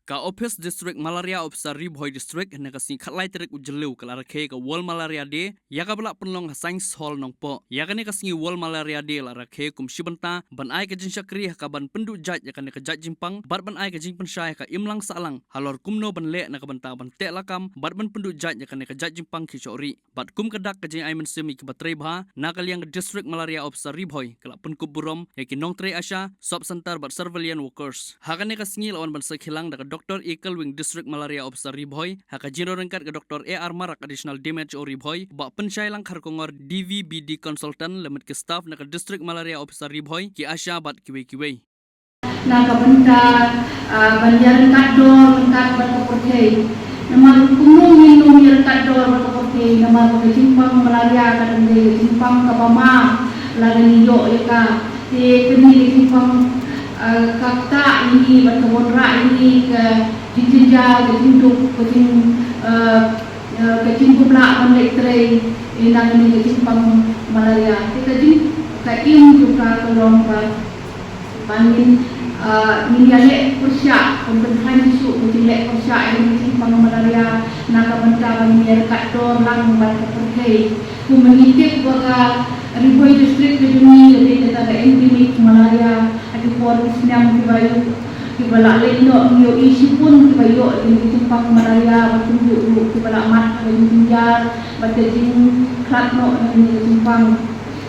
Ka Office District Malaria Officer Ribhoi District na kasi khatlai terik ujelu kala rakhe ka World Malaria Day ya ka bala penlong science hall nong po ya ka ne kasi World Malaria Day la rakhe kum shibanta ban ai ka jin shakri ka ban pendu jaj ya ka ne ka jaj jimpang bar ban ai ka jin pensyai ka imlang salang halor kumno ban le na ka banta ban te lakam bar ban pendu jaj ya ka ne ka jaj jimpang kishori bat kum kadak ka jin ai men semi ka batrei bha na kaliang District Malaria Officer Ribhoi kala pen kuburom ya ki nong tre asha sub center bat surveillance workers ha ka ne kasi lawan ban sakhilang da Dr. Ekel Wing District Malaria Officer Ribhoi haka jino rengkat ke Dr. A.R. Marak Additional Damage o Ribhoi ba pensyai lang kharkongor DVBD Consultant limit ke staff na ke District Malaria Officer Ribhoi ki asya bat kiwe na kabenta banjar kador kat berkoportei nama kumung minum yer kador berkoportei nama simpang malaria kadende simpang kabama lagi yo eka te kini simpang kakta ini berkebun ini ke jinjinja ke jinduk ke jingkubla menektrei inang ini ke simpang malaria kita jin ke im juga tolong banding minyak persyak pembentukan isu minyak persyak ini simpang malaria nak bentar minyak kador lang berkeperhai ku menitip baga Ribhoi District ke dunia lebih kita ada endemik malaria ada polis yang dibayu dibala leno yo isu pun dibayu di simpang malaria bertunjuk dibala mat di pinjar batejing kratno di simpang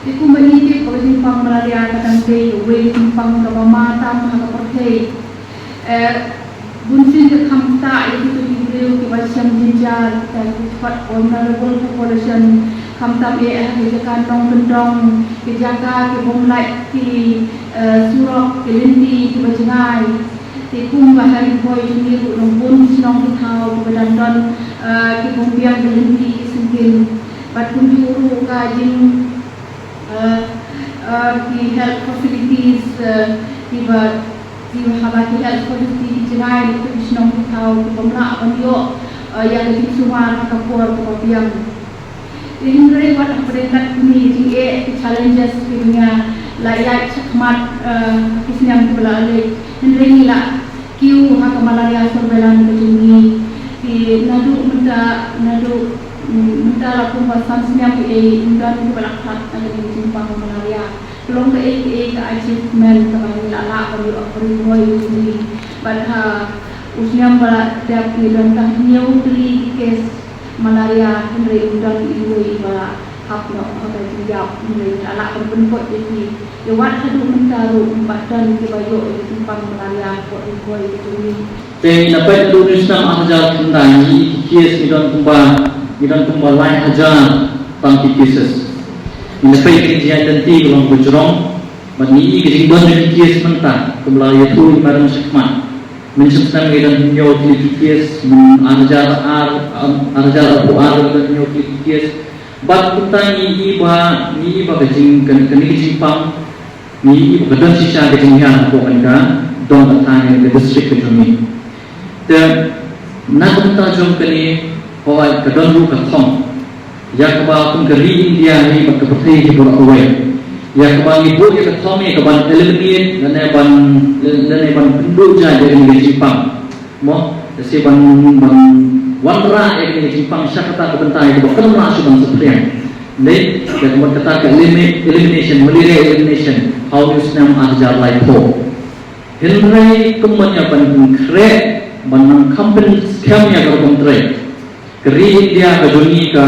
iku menitip ke simpang malaria kadang ke we simpang kabama tam ha perhei bunsin ke khamta itu dibeliau ke basyam jinjar dan cepat honorable population khamtam ke kantong kendong ke jaga ke bomlai ke surok ke lindi ke bajengai ke kum bahari boy juni nombun sinong ke thau ke dandon ke bombiang ke lindi ke singkin bat kunjuru ka jing the health facilities di habati health facility jengai itu sinong ke thau ke bomla banyo yang di sumar ka por ke bombiang Hindari wat peringkat ini jika challenges punya layak sakmat kisnyam kebelalik hindari lah kiu hak malaria surveillance kejuni di nadu menta laku basan senyam undan kebelak hat ada di simpang malaria belum ke achievement kembali lala beri ini pada usnyam balak tiap dan tahniau beli kes malaria hindari undan ibu bala hapno haba tinjau hindari anak berbentuk jadi lewat hadu mentaru badan kebayo simpang malaria ko ibu itu ni te dapat Indonesia ajar tentang kes idon tumba lain aja tentang cases dapat kerja tenti kalau bujurong bani gedong kes mentah kembali itu barang sekmat menyebutkan dengan nyoklikies mengajar dan nyoklikies bat putan ni iba kecing jimpang ni iba kedon sisa kecing yang bukan kan don atang ke district kejumi dan nak putan jom kini hoi kedon ru kathong ya keba pun keri India ni berkepercayaan di bulan awal ya kebang ibu ya ketome kebang eliminate dan ban penduk jadi dengan Jepang mo si ban wanra yang dengan Jepang syakata kebentai ke bakal masuk bang sepriang ni dan kemudian kata ke elimination malaria elimination how you snam ajar like ho hindrai kemudian ban kre ban company scam ya ke kontre keri India ke dunia ke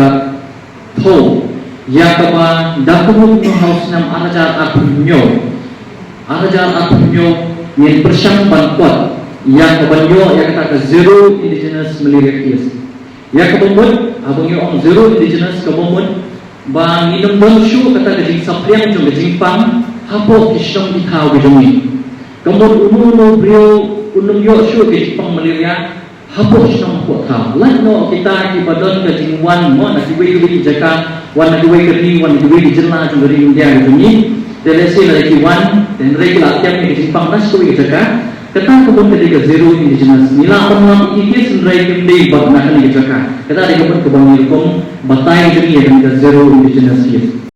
ho ya kaba dapat haus nam arajar apunyo yang bersang bantuan ya kabanyo ya kata ke zero indigenous malaria case ya kabumut abangyo ang zero indigenous kabumut bang idong bonshu kata ke jing sapriang jong jingpang hapo kisong ikaw bijumi kamut umuno brio unong yo shu ke jingpang malaria hapo kisong po tao lano kita kibadon ke jingwan mo na kiwe jaka wan nagaway kerni, wan nagaway di jenla jung dari India kejuni telesi lagi wan dan regi latihan ni kejipang nas kaway kejaka kata kebun ketika zero indigenous nila penuang ikis nrai kemdi bat nakan ni kejaka kata ada kebun kebang ilkom batai juni yang ke zero indigenous yes